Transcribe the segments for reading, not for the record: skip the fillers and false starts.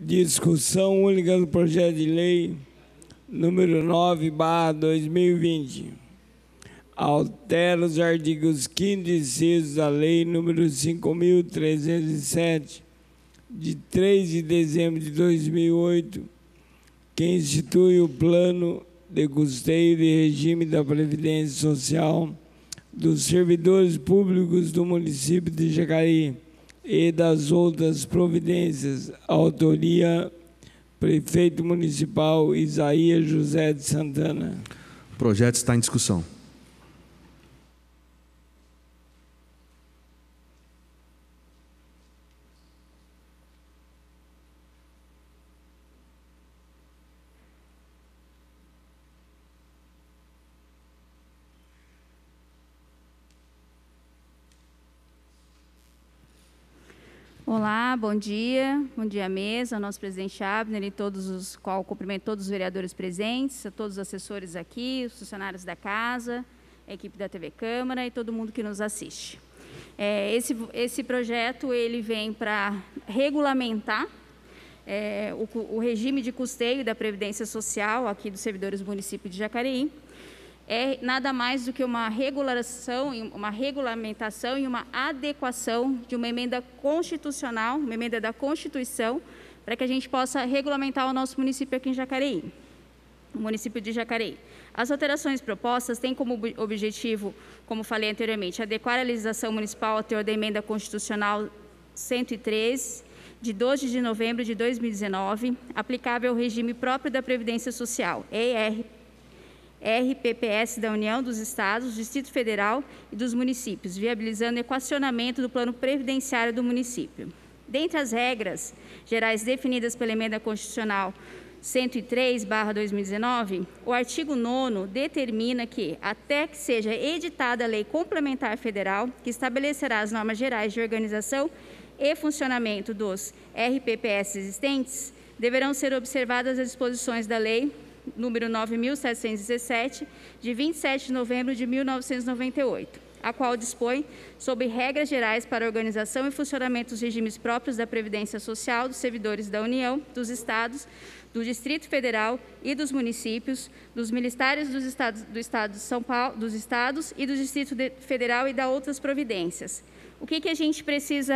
Discussão única do projeto de lei número 9/2020. Altera os artigos 5º e 6º da lei número 5.307, de 3 de dezembro de 2008, que institui o plano de custeio de regime da Previdência Social dos servidores públicos do município de Jacareí e das outras providências. Autoria: Prefeito Municipal Isaías José de Santana. O projeto está em discussão. Olá, bom dia mesa, ao nosso presidente Abner e qual cumprimento todos os vereadores presentes, a todos os assessores aqui, os funcionários da casa, a equipe da TV Câmara e todo mundo que nos assiste. Esse projeto ele vem para regulamentar o regime de custeio da Previdência Social aqui dos servidores do município de Jacareí. É nada mais do que uma regulamentação e uma adequação de uma emenda constitucional, uma emenda da Constituição, para que a gente possa regulamentar o nosso município aqui em Jacareí, o município de Jacareí. As alterações propostas têm como objetivo, como falei anteriormente, adequar a legislação municipal ao teor da emenda constitucional 103, de 12 de novembro de 2019, aplicável ao regime próprio da Previdência Social, RPPS da União, dos Estados, Distrito Federal e dos municípios, viabilizando o equacionamento do plano previdenciário do município. Dentre as regras gerais definidas pela Emenda Constitucional 103/2019, o artigo 9º determina que, até que seja editada a Lei Complementar Federal, que estabelecerá as normas gerais de organização e funcionamento dos RPPS existentes, deverão ser observadas as disposições da Lei número 9.717, de 27 de novembro de 1998, a qual dispõe sobre regras gerais para a organização e funcionamento dos regimes próprios da Previdência Social dos servidores da União, dos Estados, do Distrito Federal e dos municípios, dos militares do Estado de São Paulo, dos Estados e do Distrito Federal e da outras providências. O que a gente precisa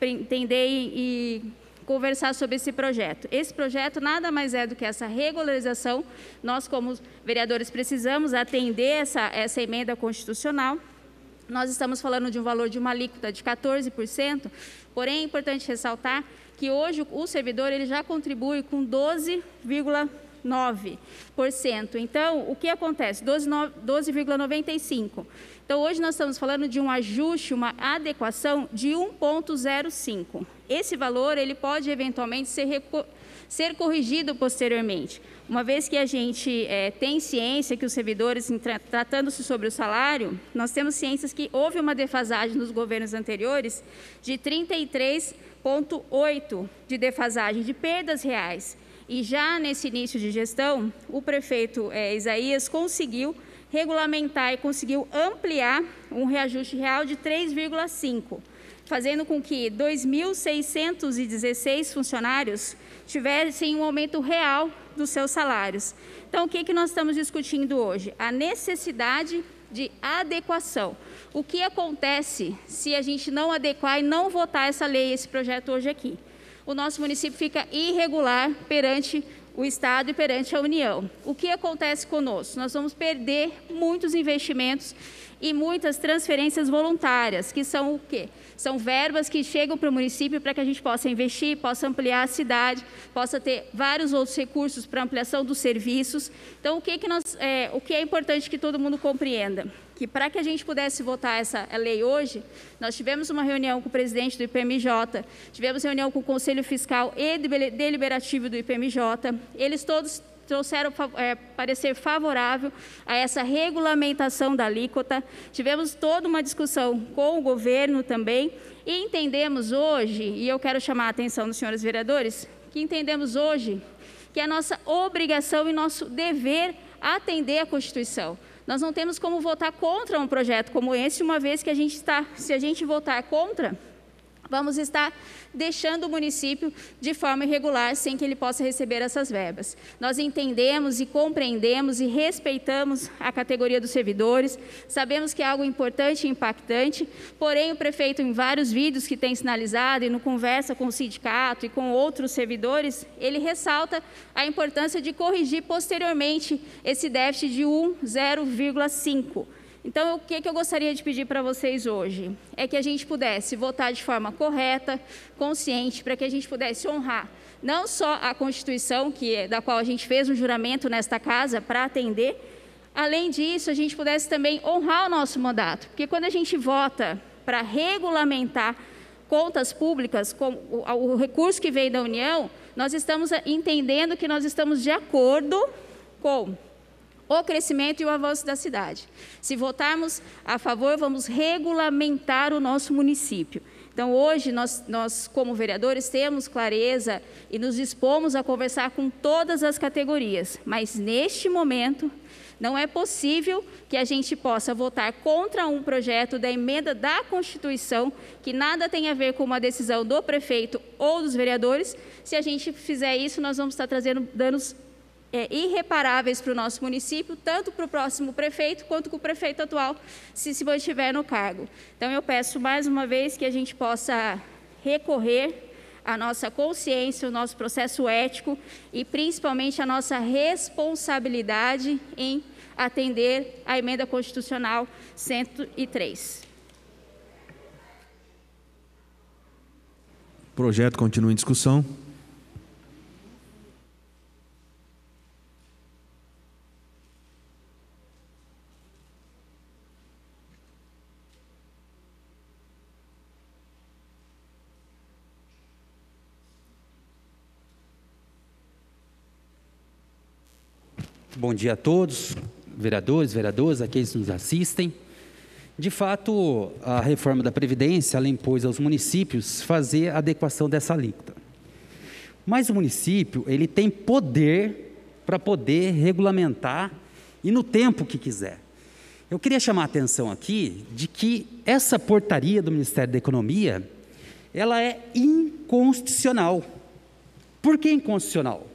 entender e conversar sobre esse projeto? Esse projeto nada mais é do que essa regularização. Nós, como vereadores, precisamos atender essa emenda constitucional. Nós estamos falando de um valor de uma alíquota de 14%, porém é importante ressaltar que hoje o servidor ele já contribui com 12,9%. Então, o que acontece? 12,95%. Então, hoje nós estamos falando de um ajuste, uma adequação de 1,05%. Esse valor ele pode eventualmente ser corrigido posteriormente, uma vez que a gente tem ciência que os servidores, tratando-se sobre o salário, nós temos ciências que houve uma defasagem nos governos anteriores de 33,8% de defasagem, de perdas reais. E já nesse início de gestão, o prefeito Isaías conseguiu regulamentar e conseguiu ampliar um reajuste real de 3,5%, fazendo com que 2.616 funcionários tivessem um aumento real dos seus salários. Então, o que nós estamos discutindo hoje? A necessidade de adequação. O que acontece se a gente não adequar e não votar essa lei, esse projeto hoje aqui? O nosso município fica irregular perante o Estado e perante a União. O que acontece conosco? Nós vamos perder muitos investimentos e muitas transferências voluntárias, que são o quê? São verbas que chegam para o município para que a gente possa investir, possa ampliar a cidade, possa ter vários outros recursos para ampliação dos serviços. Então, o que é importante que todo mundo compreenda? Que para que a gente pudesse votar essa lei hoje, nós tivemos uma reunião com o presidente do IPMJ, tivemos reunião com o Conselho Fiscal e Deliberativo do IPMJ, eles todos trouxeram parecer favorável a essa regulamentação da alíquota. Tivemos toda uma discussão com o governo também e entendemos hoje, e eu quero chamar a atenção dos senhores vereadores, que entendemos hoje que é nossa obrigação e nosso dever atender à Constituição. Nós não temos como votar contra um projeto como esse, uma vez que se a gente votar contra, vamos estar deixando o município de forma irregular, sem que ele possa receber essas verbas. Nós entendemos e compreendemos e respeitamos a categoria dos servidores, sabemos que é algo importante e impactante, porém o prefeito, em vários vídeos que tem sinalizado e no conversa com o sindicato e com outros servidores, ele ressalta a importância de corrigir posteriormente esse déficit de 0,5. Então, o que eu gostaria de pedir para vocês hoje? É que a gente pudesse votar de forma correta, consciente, para que a gente pudesse honrar não só a Constituição, da qual a gente fez um juramento nesta casa para atender, além disso, a gente pudesse também honrar o nosso mandato. Porque quando a gente vota para regulamentar contas públicas, com o recurso que vem da União, nós estamos entendendo que nós estamos de acordo com o crescimento e o avanço da cidade. Se votarmos a favor, vamos regulamentar o nosso município. Então, hoje, nós como vereadores, temos clareza e nos dispomos a conversar com todas as categorias, mas, neste momento, não é possível que a gente possa votar contra um projeto da emenda da Constituição, que nada tem a ver com uma decisão do prefeito ou dos vereadores. Se a gente fizer isso, nós vamos estar trazendo danos irreparáveis para o nosso município, tanto para o próximo prefeito, quanto para o prefeito atual, se mantiver no cargo. Então, eu peço mais uma vez que a gente possa recorrer à nossa consciência, o nosso processo ético e, principalmente, a nossa responsabilidade em atender a emenda constitucional 103. O projeto continua em discussão. Bom dia a todos, vereadores, vereadoras, aqueles que nos assistem. De fato, a reforma da Previdência, ela impôs aos municípios fazer a adequação dessa alíquota. Mas o município, ele tem poder para poder regulamentar e no tempo que quiser. Eu queria chamar a atenção aqui de que essa portaria do Ministério da Economia, ela é inconstitucional. Por que inconstitucional?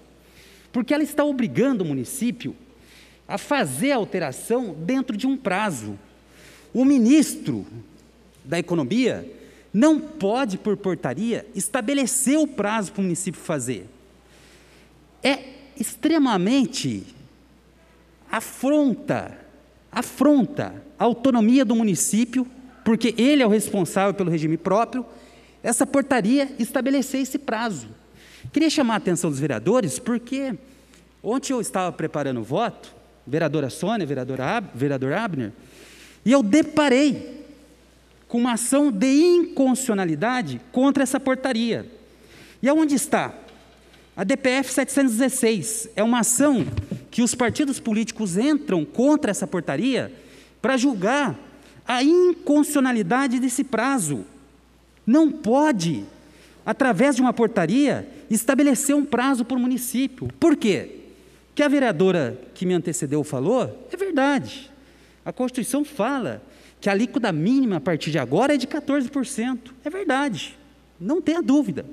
Porque ela está obrigando o município a fazer a alteração dentro de um prazo. O ministro da Economia não pode, por portaria, estabelecer o prazo para o município fazer. É extremamente afronta a autonomia do município, porque ele é o responsável pelo regime próprio, essa portaria estabelecer esse prazo. Queria chamar a atenção dos vereadores, porque ontem eu estava preparando o voto, vereadora Sônia, vereador Abner, e eu deparei com uma ação de inconstitucionalidade contra essa portaria. E aonde está? A DPF 716 é uma ação que os partidos políticos entram contra essa portaria para julgar a inconstitucionalidade desse prazo. Não pode, através de uma portaria, estabelecer um prazo para o município. Por quê? O que a vereadora que me antecedeu falou é verdade. A Constituição fala que a alíquota mínima a partir de agora é de 14%. É verdade, não tenha dúvida.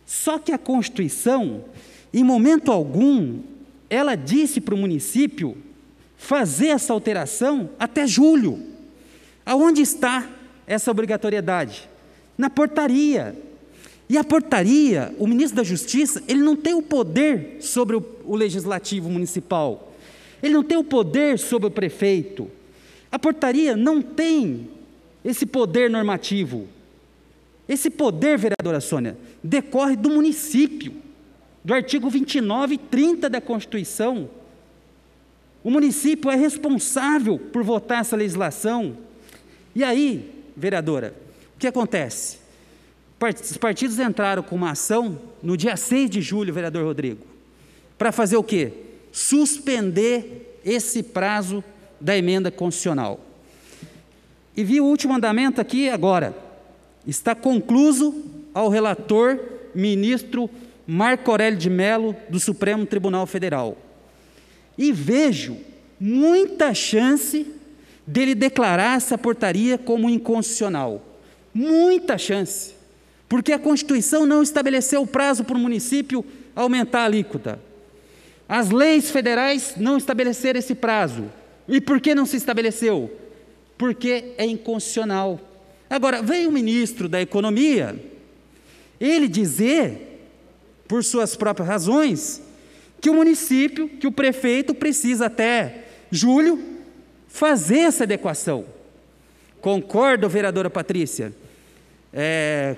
Só que a Constituição, em momento algum, ela disse para o município fazer essa alteração até julho. Aonde está essa obrigatoriedade? Na portaria. E a portaria, o ministro da Justiça, ele não tem o poder sobre o legislativo municipal. Ele não tem o poder sobre o prefeito. A portaria não tem esse poder normativo. Esse poder, vereadora Sônia, decorre do município, do artigo 29 e 30 da Constituição. O município é responsável por votar essa legislação. E aí, vereadora, o que acontece? Os partidos entraram com uma ação no dia 6 de julho, vereador Rodrigo, para fazer o quê? Suspender esse prazo da emenda constitucional. E vi o último andamento aqui agora. Está concluso ao relator ministro Marco Aurélio de Mello, do Supremo Tribunal Federal. E vejo muita chance dele declarar essa portaria como inconstitucional. Muita chance. Porque a Constituição não estabeleceu o prazo para o município aumentar a alíquota. As leis federais não estabeleceram esse prazo. E por que não se estabeleceu? Porque é inconstitucional. Agora, veio o ministro da Economia, ele dizer, por suas próprias razões, que o município, que o prefeito precisa até julho fazer essa adequação. Concordo, vereadora Patrícia,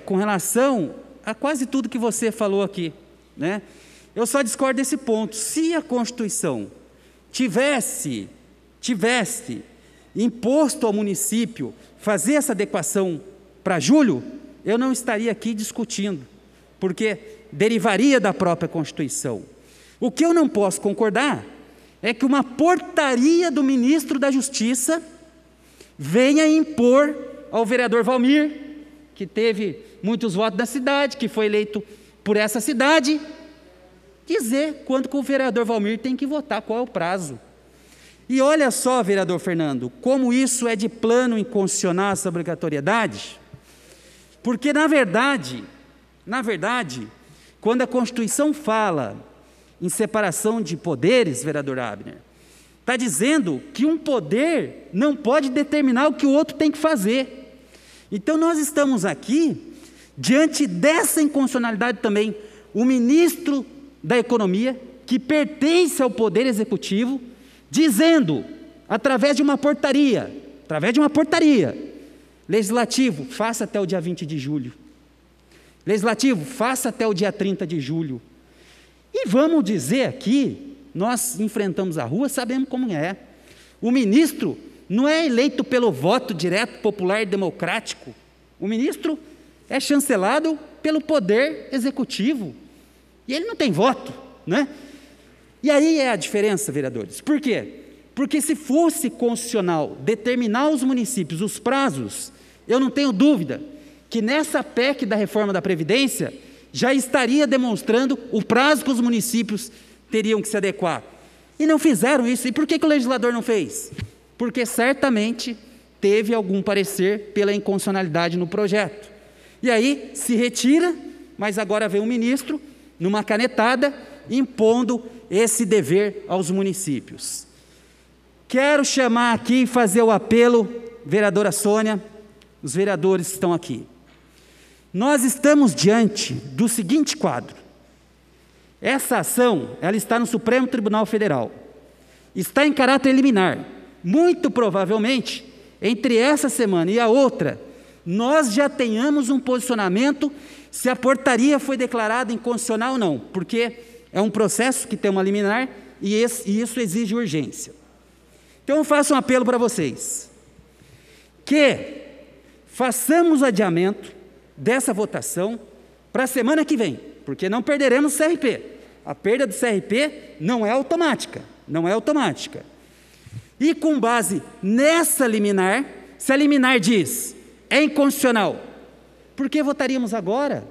com relação a quase tudo que você falou aqui, né? Eu só discordo desse ponto. Se a Constituição tivesse imposto ao município fazer essa adequação para julho, eu não estaria aqui discutindo, porque derivaria da própria Constituição. O que eu não posso concordar é que uma portaria do ministro da Justiça venha impor ao vereador Valmir, que teve muitos votos da cidade, que foi eleito por essa cidade, dizer quando que o vereador Valmir tem que votar, qual é o prazo. E olha só, vereador Fernando, como isso é de plano inconstitucional, essa obrigatoriedade, porque na verdade, quando a Constituição fala em separação de poderes, vereador Abner, está dizendo que um poder não pode determinar o que o outro tem que fazer. Então nós estamos aqui, diante dessa inconstitucionalidade também, o ministro da Economia, que pertence ao Poder Executivo, dizendo, através de uma portaria, legislativo, faça até o dia 20 de julho. Legislativo, faça até o dia 30 de julho. E vamos dizer aqui, nós enfrentamos a rua, sabemos como é. O ministro não é eleito pelo voto direto, popular e democrático. O ministro é chancelado pelo Poder Executivo. E ele não tem voto, né? E aí é a diferença, vereadores. Por quê? Porque se fosse constitucional determinar aos municípios os prazos, eu não tenho dúvida que nessa PEC da reforma da Previdência já estaria demonstrando o prazo que os municípios teriam que se adequar. E não fizeram isso. E por que o legislador não fez? Porque certamente teve algum parecer pela inconstitucionalidade no projeto. E aí se retira, mas agora vem um ministro, numa canetada, impondo esse dever aos municípios. Quero chamar aqui e fazer o apelo, vereadora Sônia, os vereadores que estão aqui. Nós estamos diante do seguinte quadro. Essa ação, ela está no Supremo Tribunal Federal. Está em caráter liminar. Muito provavelmente, entre essa semana e a outra, nós já tenhamos um posicionamento se a portaria foi declarada inconstitucional ou não, porque é um processo que tem uma liminar e isso exige urgência. Então eu faço um apelo para vocês, que façamos o adiamento dessa votação para a semana que vem, porque não perderemos o CRP. A perda do CRP não é automática, E com base nessa liminar, se a liminar diz é inconstitucional, por que votaríamos agora?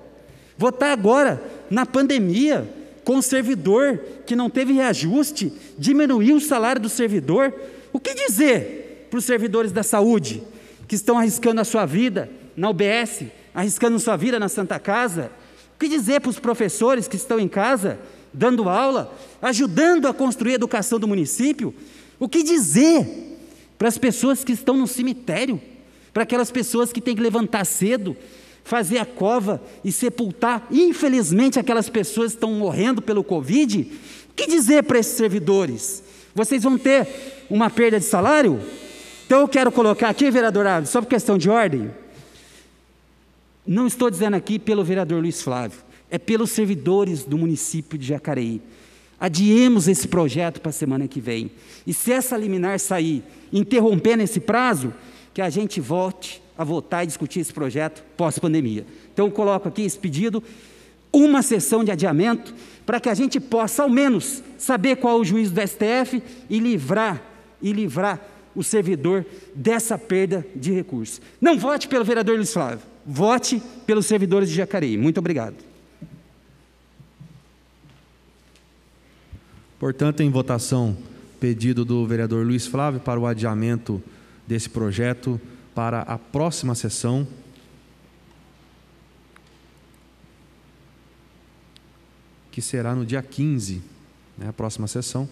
Votar agora, na pandemia, com o servidor que não teve reajuste, diminuir o salário do servidor. O que dizer para os servidores da saúde que estão arriscando a sua vida na UBS, arriscando a sua vida na Santa Casa? O que dizer para os professores que estão em casa, dando aula, ajudando a construir a educação do município? O que dizer para as pessoas que estão no cemitério? Para aquelas pessoas que têm que levantar cedo, fazer a cova e sepultar, infelizmente, aquelas pessoas que estão morrendo pelo Covid? O que dizer para esses servidores? Vocês vão ter uma perda de salário? Então eu quero colocar aqui, vereador Abner, só por questão de ordem, não estou dizendo aqui pelo vereador Luiz Flávio, é pelos servidores do município de Jacareí. Adiemos esse projeto para a semana que vem. E se essa liminar sair, interrompendo esse prazo, que a gente volte a votar e discutir esse projeto pós-pandemia. Então eu coloco aqui esse pedido, uma sessão de adiamento, para que a gente possa, ao menos, saber qual é o juízo do STF e livrar o servidor dessa perda de recursos. Não vote pelo vereador Luiz Flávio, vote pelos servidores de Jacareí. Muito obrigado. Portanto, em votação, pedido do vereador Luiz Flávio para o adiamento desse projeto para a próxima sessão. que será no dia 15, né, a próxima sessão.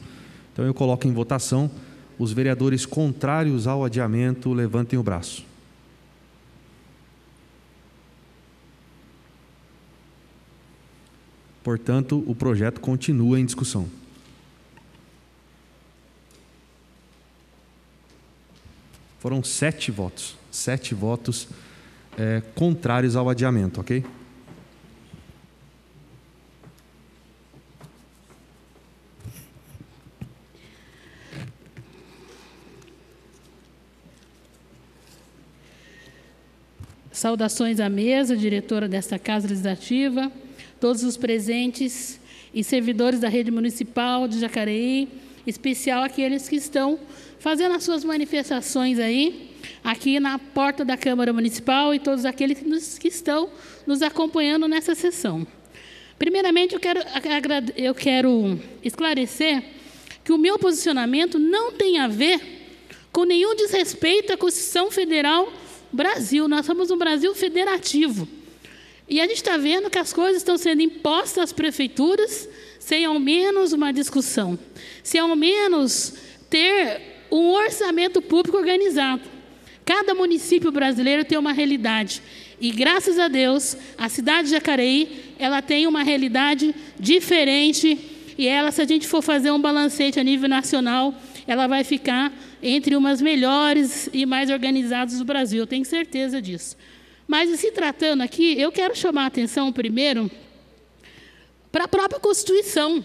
Então eu coloco em votação. Os vereadores contrários ao adiamento, levantem o braço. Portanto, o projeto continua em discussão. Foram 7 votos. 7 votos contrários ao adiamento, ok? Saudações à mesa, diretora desta Casa Legislativa, todos os presentes e servidores da rede municipal de Jacareí, em especial aqueles que estão fazendo as suas manifestações aí, aqui na porta da Câmara Municipal, e todos aqueles que estão nos acompanhando nessa sessão. Primeiramente, eu quero esclarecer que o meu posicionamento não tem a ver com nenhum desrespeito à Constituição Federal Brasil. Nós somos um Brasil federativo. E a gente está vendo que as coisas estão sendo impostas às prefeituras sem ao menos uma discussão, sem ao menos ter um orçamento público organizado. Cada município brasileiro tem uma realidade. E, graças a Deus, a cidade de Jacareí, ela tem uma realidade diferente. E ela, se a gente for fazer um balancete a nível nacional, ela vai ficar entre umas melhores e mais organizadas do Brasil. Eu tenho certeza disso. Mas, se tratando aqui, eu quero chamar a atenção primeiro para a própria Constituição.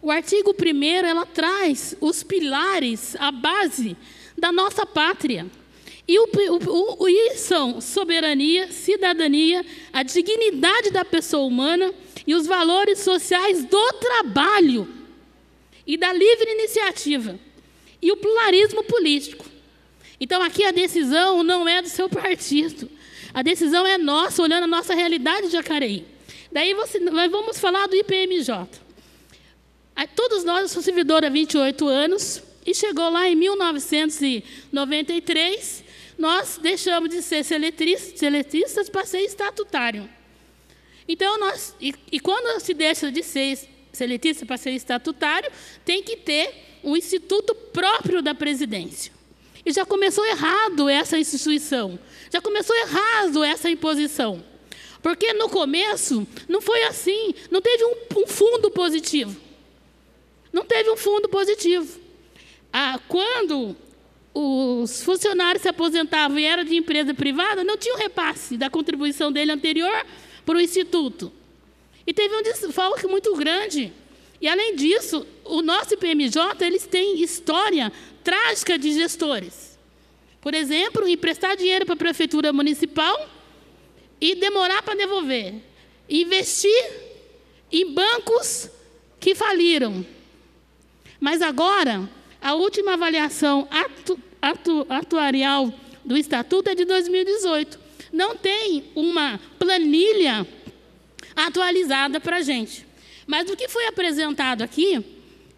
O artigo 1º, ela traz os pilares, a base da nossa pátria. E são soberania, cidadania, a dignidade da pessoa humana e os valores sociais do trabalho e da livre iniciativa e o pluralismo político. Então, aqui a decisão não é do seu partido. A decisão é nossa, olhando a nossa realidade de Jacareí. Daí nós vamos falar do IPMJ. Todos nós, eu sou servidora há 28 anos, e chegou lá em 1993, nós deixamos de ser seletistas para ser estatutário. Então, quando se deixa de ser seletista para ser estatutário, tem que ter um instituto próprio da presidência. E já começou errado essa instituição, já começou errado essa imposição. Porque no começo não foi assim, não teve um fundo positivo. Não teve um fundo positivo. Quando os funcionários se aposentavam e eram de empresa privada, não tinha um repasse da contribuição dele anterior para o Instituto. E teve um desfalque muito grande. E, além disso, o nosso IPMJ, eles têm história trágica de gestores. Por exemplo, emprestar dinheiro para a Prefeitura Municipal e demorar para devolver. Investir em bancos que faliram. Mas agora, a última avaliação atuarial do Estatuto é de 2018. Não tem uma planilha atualizada para a gente. Mas o que foi apresentado aqui,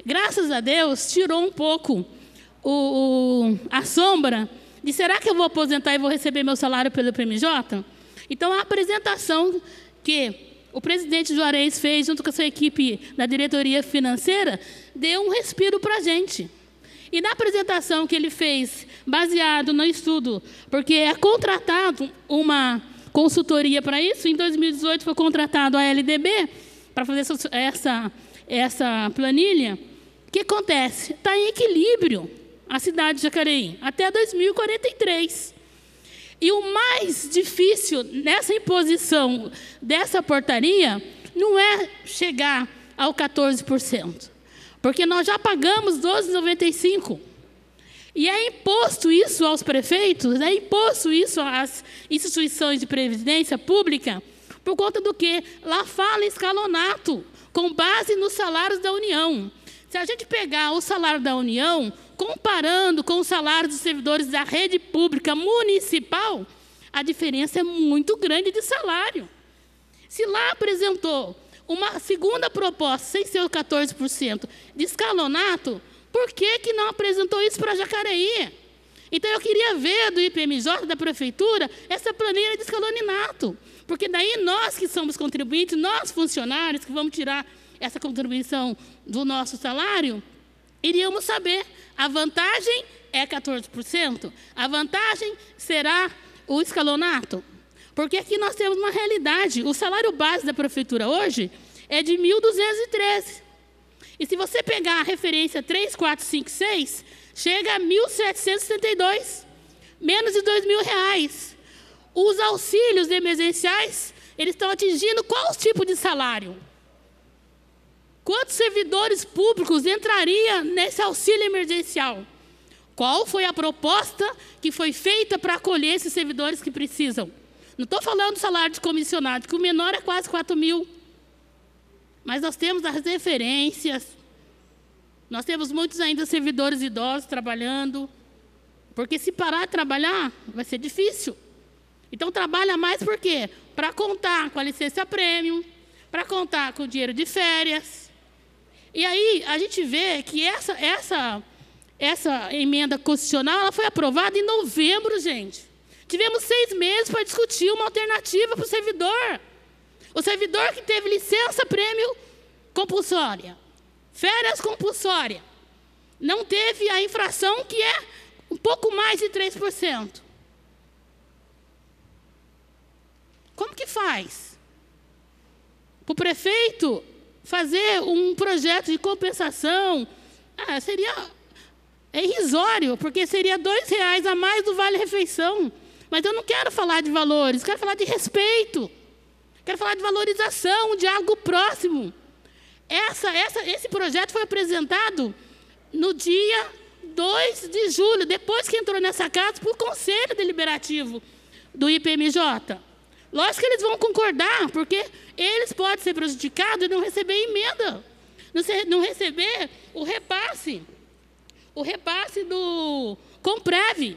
graças a Deus, tirou um pouco a sombra de será que eu vou aposentar e vou receber meu salário pelo IPMJ? Então, a apresentação que o presidente Juarez fez junto com a sua equipe da diretoria financeira deu um respiro para a gente. E na apresentação que ele fez, baseado no estudo, porque é contratado uma consultoria para isso, em 2018 foi contratado a LDB para fazer essa planilha. O que acontece? Está em equilíbrio a cidade de Jacareí, até 2043. E o mais difícil nessa imposição dessa portaria não é chegar ao 14%, porque nós já pagamos 12,95%. E é imposto isso aos prefeitos, é imposto isso às instituições de previdência pública, por conta do quê? Lá fala escalonato, com base nos salários da União. Se a gente pegar o salário da União, comparando com os salários dos servidores da rede pública municipal, a diferença é muito grande de salário. Se lá apresentou uma segunda proposta, sem ser o 14%, de escalonato, por que não apresentou isso para Jacareí? Então, eu queria ver do IPMJ, da Prefeitura, essa planilha de escalonato. Porque daí nós que somos contribuintes, nós funcionários que vamos tirar essa contribuição do nosso salário, iríamos saber, a vantagem é 14%, a vantagem será o escalonato. Porque aqui nós temos uma realidade, o salário base da prefeitura hoje é de 1.213. E se você pegar a referência 3, 4, 5, 6, chega a 1.772, menos de R$2.000. Os auxílios emergenciais, eles estão atingindo qual tipo de salário? Quantos servidores públicos entrariam nesse auxílio emergencial? Qual foi a proposta que foi feita para acolher esses servidores que precisam? Não estou falando do salário de comissionado, que o menor é quase 4.000. Mas nós temos as referências, nós temos muitos ainda servidores idosos trabalhando, porque se parar de trabalhar, vai ser difícil. Então, trabalha mais por quê? Para contar com a licença-prêmio, para contar com o dinheiro de férias. E aí, a gente vê que essa emenda constitucional ela foi aprovada em novembro, gente. Tivemos 6 meses para discutir uma alternativa para o servidor. O servidor que teve licença-prêmio compulsória, férias compulsória, não teve a infração que é um pouco mais de 3%. Como que faz? Para o prefeito fazer um projeto de compensação, é irrisório, porque seria R$2 a mais do vale-refeição. Mas eu não quero falar de valores, quero falar de respeito. Quero falar de valorização, de algo próximo. Esse projeto foi apresentado no dia 2 de julho, depois que entrou nessa casa, por Conselho Deliberativo do IPMJ. Lógico que eles vão concordar, porque eles podem ser prejudicados e não receber emenda, não receber o repasse do Comprev,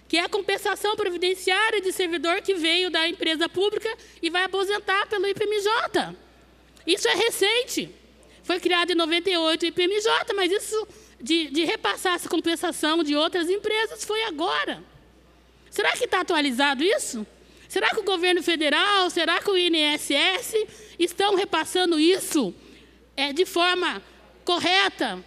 que é a compensação previdenciária de servidor que veio da empresa pública e vai aposentar pelo IPMJ. Isso é recente. Foi criado em 98 o IPMJ, mas isso de repassar essa compensação de outras empresas foi agora. Será que está atualizado isso? Será que o governo federal, será que o INSS estão repassando isso de forma correta?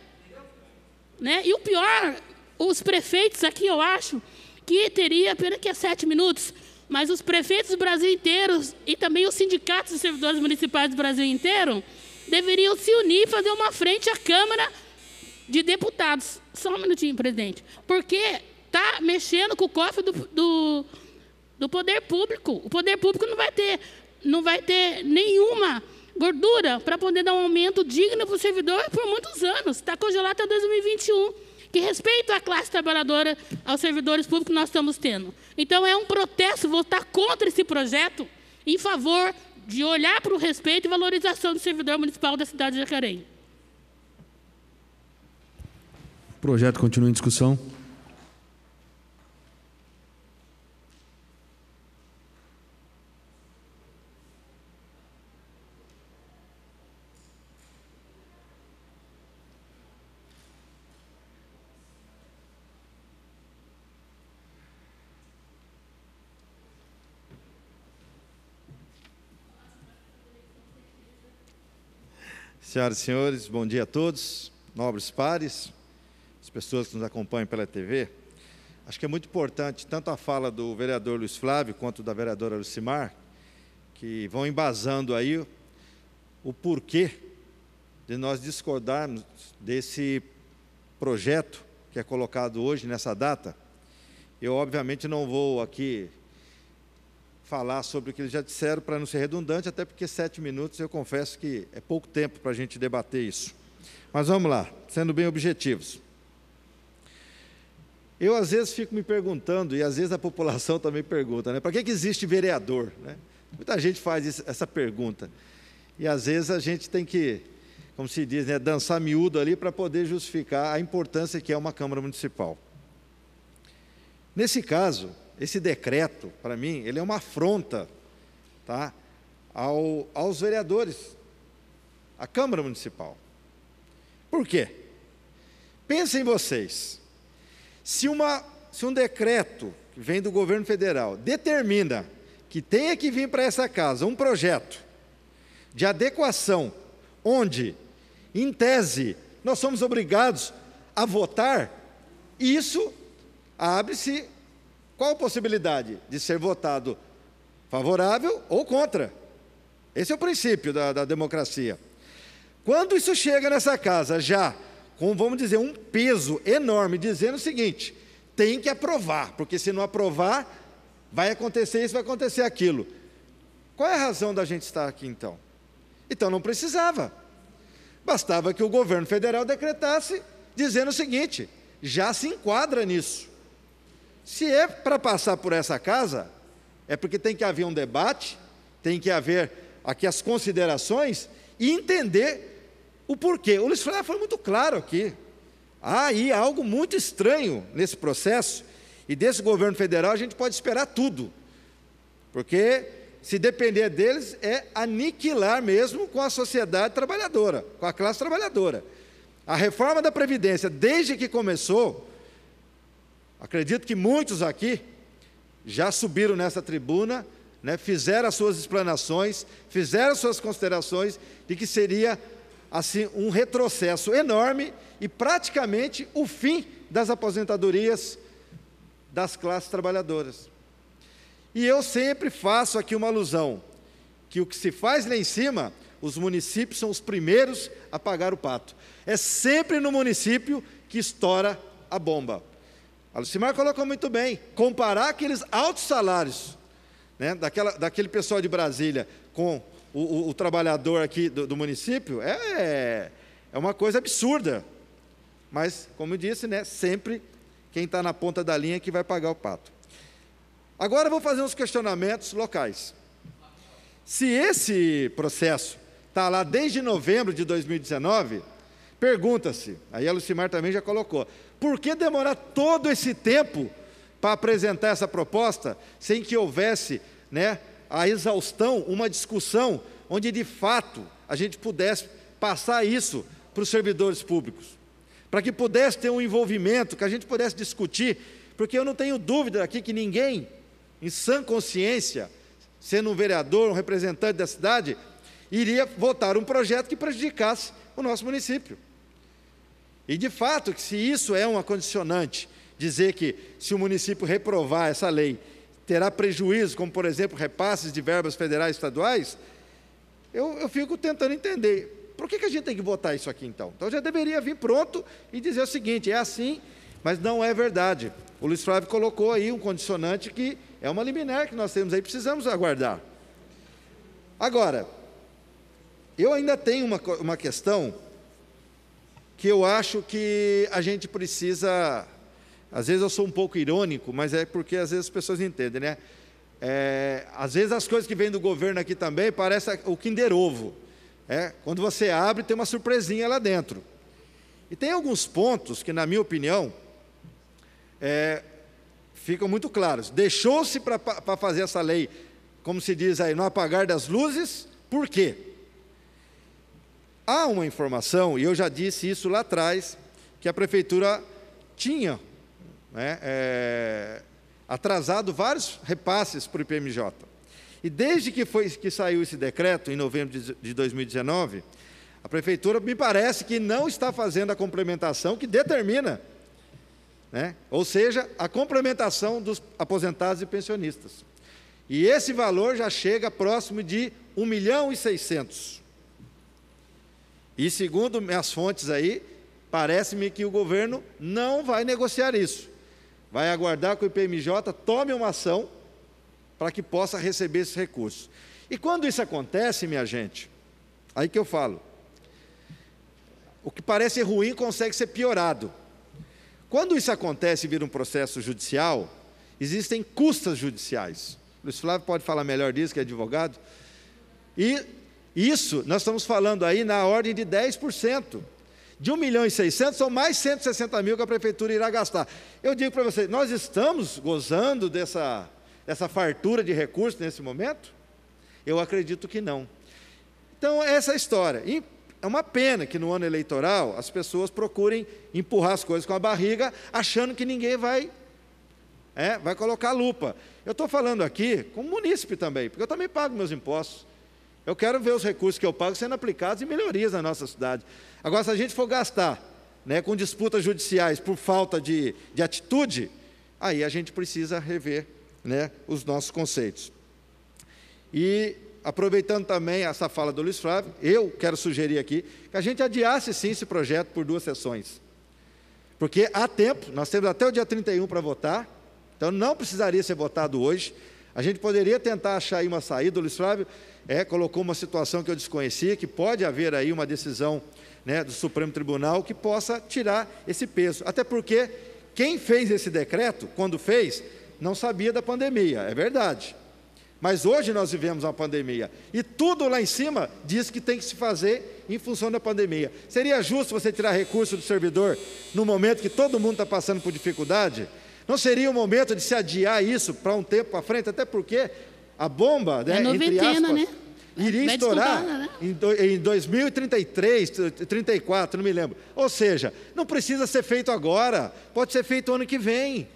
Né? E o pior, os prefeitos aqui, eu acho, que teria, pena que é 7 minutos, mas os prefeitos do Brasil inteiro e também os sindicatos de servidores municipais do Brasil inteiro deveriam se unir e fazer uma frente à Câmara de Deputados. Só um minutinho, presidente. Porque está mexendo com o cofre do poder público. O poder público não vai ter nenhuma gordura para poder dar um aumento digno para o servidor por muitos anos. Está congelado até 2021. Que respeito à classe trabalhadora, aos servidores públicos que nós estamos tendo. Então, é um protesto votar contra esse projeto em favor de olhar para o respeito e valorização do servidor municipal da cidade de Jacareí. O projeto continua em discussão. Senhoras e senhores, bom dia a todos, nobres pares, as pessoas que nos acompanham pela TV. Acho que é muito importante, tanto a fala do vereador Luiz Flávio, quanto da vereadora Lucimar, que vão embasando aí o porquê de nós discordarmos desse projeto que é colocado hoje, nessa data. Eu, obviamente, não vou aqui falar sobre o que eles já disseram, para não ser redundante, até porque 7 minutos, eu confesso que é pouco tempo para a gente debater isso. Mas vamos lá, sendo bem objetivos. Eu, às vezes, fico me perguntando, e às vezes a população também pergunta, né, para que existe vereador? Né? Muita gente faz essa pergunta. E, às vezes, a gente tem que, como se diz, né, dançar miúdo ali para poder justificar a importância que é uma Câmara Municipal. Nesse caso, esse decreto, para mim, ele é uma afronta, tá, aos vereadores, à Câmara Municipal. Por quê? Pensem vocês, se um decreto que vem do governo federal determina que tenha que vir para essa casa um projeto de adequação onde, em tese, nós somos obrigados a votar, isso abre-se qual a possibilidade de ser votado favorável ou contra. Esse é o princípio da democracia. Quando isso chega nessa casa já com, vamos dizer, um peso enorme, dizendo o seguinte, tem que aprovar, porque se não aprovar, vai acontecer isso, vai acontecer aquilo. Qual é a razão da gente estar aqui, então? Então não precisava. Bastava que o governo federal decretasse, dizendo o seguinte, já se enquadra nisso. Se é para passar por essa casa, é porque tem que haver um debate, tem que haver aqui as considerações e entender o porquê. O Luiz Flávio foi muito claro aqui. Há aí algo muito estranho nesse processo, e desse governo federal a gente pode esperar tudo, porque se depender deles é aniquilar mesmo com a sociedade trabalhadora, com a classe trabalhadora. A reforma da Previdência, desde que começou, acredito que muitos aqui já subiram nessa tribuna, né, fizeram as suas explanações, fizeram as suas considerações de que seria assim um retrocesso enorme e praticamente o fim das aposentadorias das classes trabalhadoras. E eu sempre faço aqui uma alusão, que o que se faz lá em cima, os municípios são os primeiros a pagar o pato. É sempre no município que estoura a bomba. A Lucimar colocou muito bem, comparar aqueles altos salários, né, daquele pessoal de Brasília com o trabalhador aqui do município, é uma coisa absurda. Mas, como eu disse, né, sempre quem está na ponta da linha que vai pagar o pato. Agora eu vou fazer uns questionamentos locais. Se esse processo está lá desde novembro de 2019, pergunta-se, aí a Lucimar também já colocou, por que demorar todo esse tempo para apresentar essa proposta, sem que houvesse, né, a exaustão, uma discussão, onde de fato a gente pudesse passar isso para os servidores públicos, para que pudesse ter um envolvimento, que a gente pudesse discutir, porque eu não tenho dúvida aqui que ninguém, em sã consciência, sendo um vereador, um representante da cidade, iria votar um projeto que prejudicasse o nosso município. E de fato, que se isso é uma condicionante, dizer que se o município reprovar essa lei, terá prejuízo, como por exemplo, repasses de verbas federais e estaduais, eu fico tentando entender. Por que a gente tem que votar isso aqui, então? Então, já deveria vir pronto e dizer o seguinte, é assim, mas não é verdade. O Luiz Flávio colocou aí um condicionante que é uma liminar que nós temos aí, precisamos aguardar. Agora, eu ainda tenho uma questão que eu acho que a gente precisa, às vezes eu sou um pouco irônico, mas é porque às vezes as pessoas entendem, né? Às vezes as coisas que vêm do governo aqui também parecem o Kinder Ovo. Quando você abre, tem uma surpresinha lá dentro. E tem alguns pontos que, na minha opinião, ficam muito claros. Deixou-se para fazer essa lei, como se diz aí, no apagar das luzes, por quê? Há uma informação, e eu já disse isso lá atrás, que a prefeitura tinha, né, atrasado vários repasses para o IPMJ. E desde que saiu esse decreto, em novembro de 2019, a prefeitura, me parece que não está fazendo a complementação que determina, né, ou seja, a complementação dos aposentados e pensionistas. E esse valor já chega próximo de 1.600.000. E segundo minhas fontes aí, parece-me que o governo não vai negociar isso. Vai aguardar que o IPMJ tome uma ação para que possa receber esses recursos. E quando isso acontece, minha gente, aí que eu falo, o que parece ruim consegue ser piorado. Quando isso acontece e vira um processo judicial, existem custas judiciais. O Luiz Flávio pode falar melhor disso, que é advogado. E isso, nós estamos falando aí na ordem de 10%. De 1.600.000, são mais 160.000 que a prefeitura irá gastar. Eu digo para vocês, nós estamos gozando dessa fartura de recursos nesse momento? Eu acredito que não. Então, essa é a história. E é uma pena que no ano eleitoral as pessoas procurem empurrar as coisas com a barriga, achando que ninguém vai colocar a lupa. Eu estou falando aqui como munícipe também, porque eu também pago meus impostos. Eu quero ver os recursos que eu pago sendo aplicados em melhorias na nossa cidade. Agora, se a gente for gastar, né, com disputas judiciais por falta de atitude, aí a gente precisa rever, né, os nossos conceitos. E, aproveitando também essa fala do Luiz Flávio, eu quero sugerir aqui que a gente adiasse sim esse projeto por 2 sessões. Porque há tempo, nós temos até o dia 31 para votar, então não precisaria ser votado hoje. A gente poderia tentar achar aí uma saída. O Luiz Flávio colocou uma situação que eu desconhecia, que pode haver aí uma decisão, né, do Supremo Tribunal que possa tirar esse peso. Até porque quem fez esse decreto, quando fez, não sabia da pandemia, é verdade. Mas hoje nós vivemos uma pandemia e tudo lá em cima diz que tem que se fazer em função da pandemia. Seria justo você tirar recurso do servidor no momento que todo mundo está passando por dificuldade? Não seria o momento de se adiar isso para um tempo para frente? Até porque a bomba, né, entre aspas, né? iria estourar, né, em 2033, 34, não me lembro. Ou seja, não precisa ser feito agora, pode ser feito ano que vem.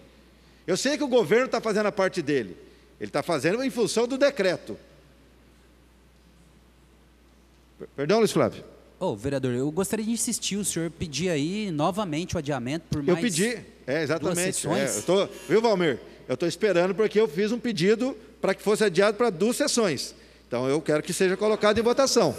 Eu sei que o governo está fazendo a parte dele. Ele está fazendo em função do decreto. Perdão, Luiz Flávio? Vereador, eu gostaria de insistir, o senhor pedir aí novamente o adiamento por mais... Eu pedi, exatamente. 2 sessões. Viu, Valmir? Eu estou esperando porque eu fiz um pedido para que fosse adiado para 2 sessões. Então, eu quero que seja colocado em votação.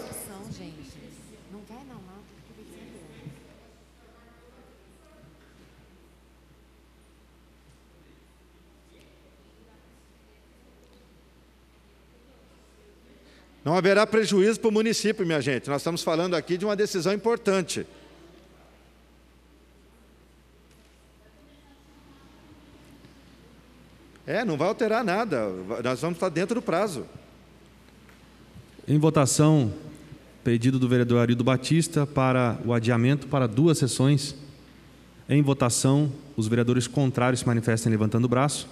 Não haverá prejuízo para o município, minha gente. Nós estamos falando aqui de uma decisão importante. Não vai alterar nada. Nós vamos estar dentro do prazo. Em votação, pedido do vereador Arildo Batista para o adiamento para 2 sessões. Em votação, os vereadores contrários se manifestem levantando o braço.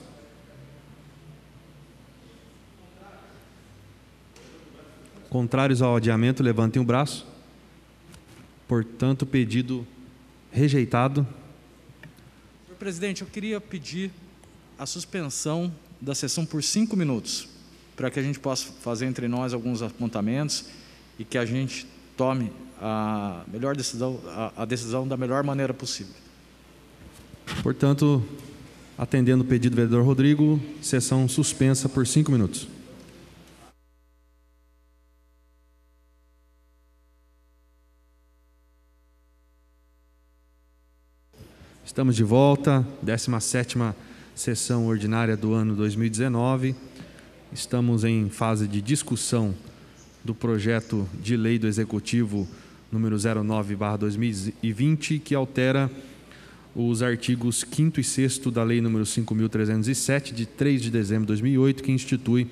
Contrários ao adiamento, levantem o braço. Portanto, pedido rejeitado. Senhor presidente, eu queria pedir a suspensão da sessão por 5 minutos, para que a gente possa fazer entre nós alguns apontamentos e que a gente tome a melhor decisão, a decisão da melhor maneira possível. Portanto, atendendo o pedido do vereador Rodrigo, sessão suspensa por 5 minutos. Estamos de volta, 17ª sessão ordinária do ano 2019. Estamos em fase de discussão do projeto de lei do Executivo número 09/2020, que altera os artigos 5º e 6º da Lei número 5.307, de 3 de dezembro de 2008, que institui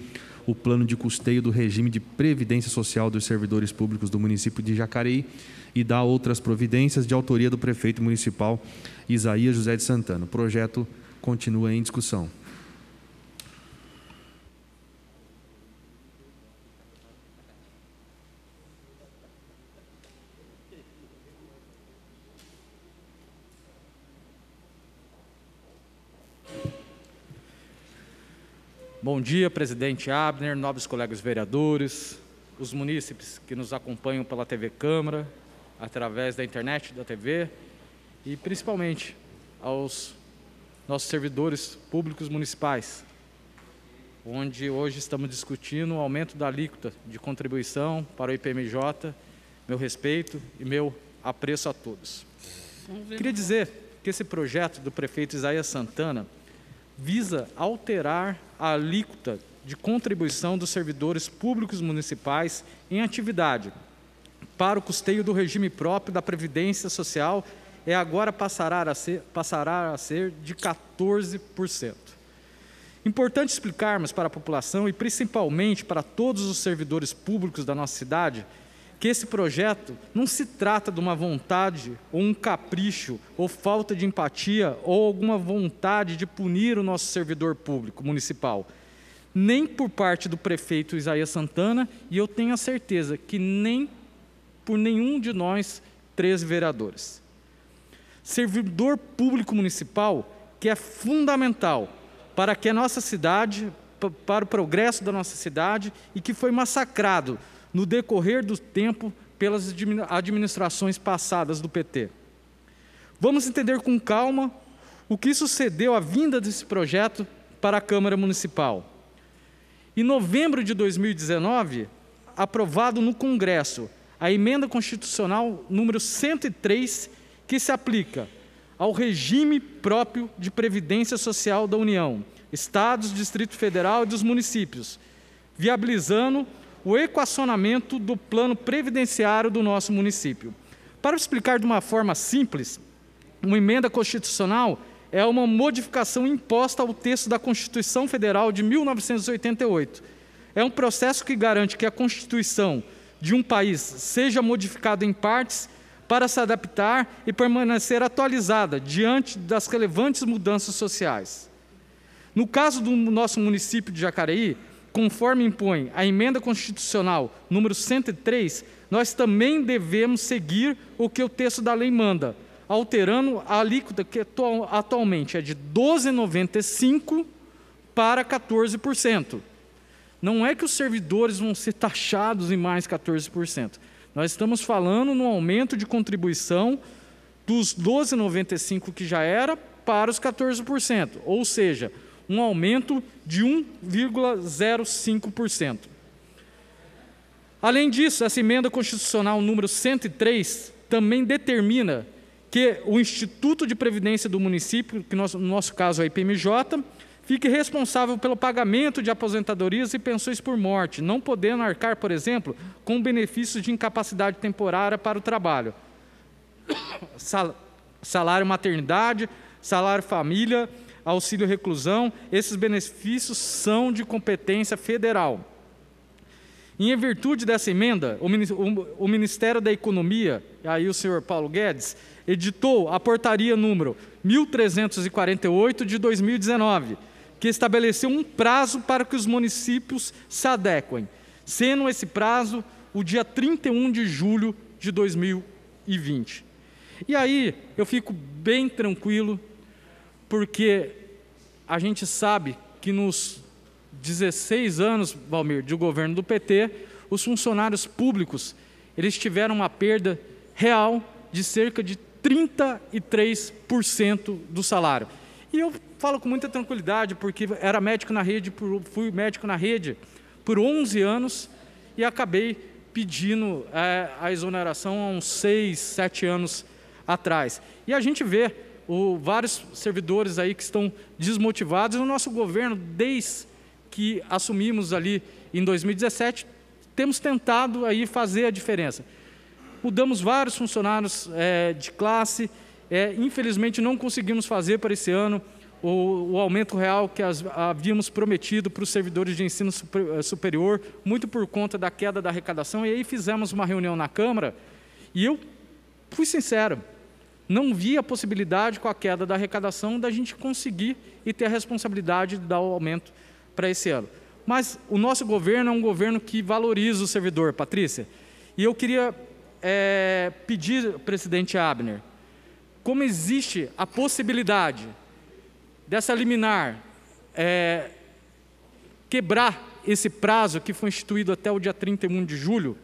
o plano de custeio do regime de previdência social dos servidores públicos do município de Jacareí e dá outras providências, de autoria do prefeito municipal Isaías José de Santana. O projeto continua em discussão. Bom dia, presidente Abner, nobres colegas vereadores, os munícipes que nos acompanham pela TV Câmara, através da internet, da TV, e principalmente aos nossos servidores públicos municipais, onde hoje estamos discutindo o aumento da alíquota de contribuição para o IPMJ, meu respeito e meu apreço a todos. Queria dizer que esse projeto do prefeito Isaías Santana visa alterar a alíquota de contribuição dos servidores públicos municipais em atividade para o custeio do regime próprio da Previdência Social, agora passará a ser de 14%. Importante explicarmos para a população e principalmente para todos os servidores públicos da nossa cidade que esse projeto não se trata de uma vontade ou um capricho ou falta de empatia ou alguma vontade de punir o nosso servidor público municipal, nem por parte do prefeito Isaías Santana, e eu tenho a certeza que nem por nenhum de nós 13 vereadores. Servidor público municipal que é fundamental para que a nossa cidade, para o progresso da nossa cidade, e que foi massacrado no decorrer do tempo pelas administrações passadas do PT. Vamos entender com calma o que sucedeu à vinda desse projeto para a Câmara Municipal. Em novembro de 2019, aprovado no Congresso a Emenda Constitucional número 103, que se aplica ao regime próprio de Previdência Social da União, Estados, Distrito Federal e dos municípios, viabilizando o equacionamento do plano previdenciário do nosso município. Para explicar de uma forma simples, uma emenda constitucional é uma modificação imposta ao texto da Constituição Federal de 1988. É um processo que garante que a Constituição de um país seja modificada em partes para se adaptar e permanecer atualizada diante das relevantes mudanças sociais. No caso do nosso município de Jacareí, conforme impõe a Emenda Constitucional número 103, nós também devemos seguir o que o texto da lei manda, alterando a alíquota que atualmente é de 12,95% para 14%. Não é que os servidores vão ser taxados em mais 14%. Nós estamos falando no aumento de contribuição dos 12,95% que já era para os 14%, ou seja, um aumento de 1,05%. Além disso, essa emenda constitucional número 103 também determina que o Instituto de Previdência do município, que no nosso caso é a IPMJ, fique responsável pelo pagamento de aposentadorias e pensões por morte, não podendo arcar, por exemplo, com benefícios de incapacidade temporária para o trabalho. Salário maternidade, salário família, auxílio reclusão, esses benefícios são de competência federal. Em virtude dessa emenda, o Ministério da Economia, aí o senhor Paulo Guedes, editou a portaria número 1348 de 2019, que estabeleceu um prazo para que os municípios se adequem, sendo esse prazo o dia 31 de julho de 2020. E aí eu fico bem tranquilo, porque a gente sabe que nos 16 anos, Valmir, de governo do PT, os funcionários públicos, eles tiveram uma perda real de cerca de 33% do salário. E eu falo com muita tranquilidade, porque era médico na rede, fui médico na rede por 11 anos e acabei pedindo a exoneração há uns 6, 7 anos atrás. E a gente vê vários servidores aí que estão desmotivados, e o nosso governo, desde que assumimos ali em 2017, temos tentado aí fazer a diferença. Mudamos vários funcionários de classe, infelizmente não conseguimos fazer para esse ano o aumento real que havíamos prometido para os servidores de ensino superior, muito por conta da queda da arrecadação, e aí fizemos uma reunião na Câmara, e eu fui sincero, não vi a possibilidade com a queda da arrecadação da gente conseguir e ter a responsabilidade de dar o aumento para esse ano. Mas o nosso governo é um governo que valoriza o servidor, Patrícia, e eu queria pedir, presidente Abner, como existe a possibilidade dessa liminar quebrar esse prazo que foi instituído até o dia 31 de julho,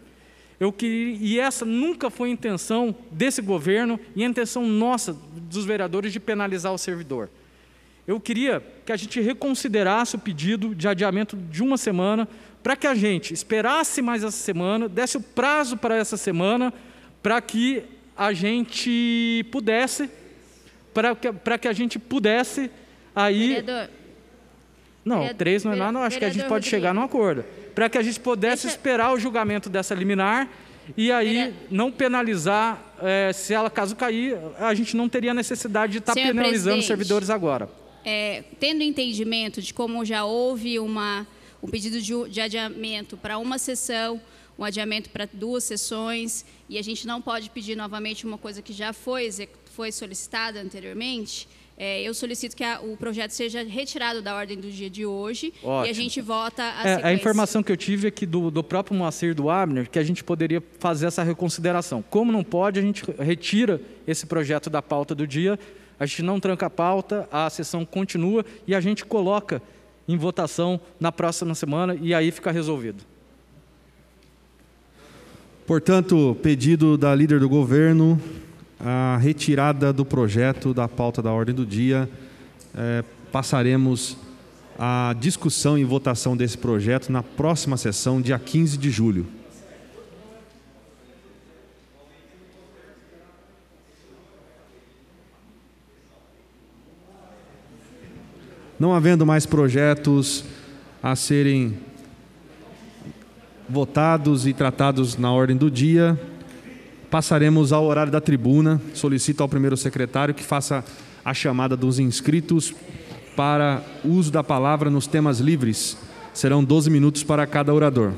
e essa nunca foi a intenção desse governo e a intenção nossa, dos vereadores, de penalizar o servidor. Eu queria que a gente reconsiderasse o pedido de adiamento de uma semana, para que a gente esperasse mais essa semana, desse o prazo para essa semana, para que a gente pudesse, aí... Vereador. Não, 3 não é nada, acho que a gente pode chegar num acordo. Para que a gente pudesse esperar o julgamento dessa liminar e aí não penalizar, se ela caso cair, a gente não teria necessidade de estar penalizando os servidores agora. Tendo entendimento de como já houve um pedido de adiamento para uma sessão, um adiamento para 2 sessões, e a gente não pode pedir novamente uma coisa que já foi solicitada anteriormente, eu solicito que o projeto seja retirado da ordem do dia de hoje. Ótimo. E a gente vota a sequência. A informação que eu tive aqui do próprio Moacir do Abner, que a gente poderia fazer essa reconsideração. Como não pode, a gente retira esse projeto da pauta do dia, a gente não tranca a pauta, a sessão continua e a gente coloca em votação na próxima semana e aí fica resolvido. Portanto, pedido da líder do governo, a retirada do projeto da pauta da ordem do dia. Passaremos a discussão e votação desse projeto na próxima sessão, dia 15 de julho. Não havendo mais projetos a serem votados e tratados na ordem do dia, passaremos ao horário da tribuna. Solicito ao primeiro secretário que faça a chamada dos inscritos para uso da palavra nos temas livres. Serão 12 minutos para cada orador.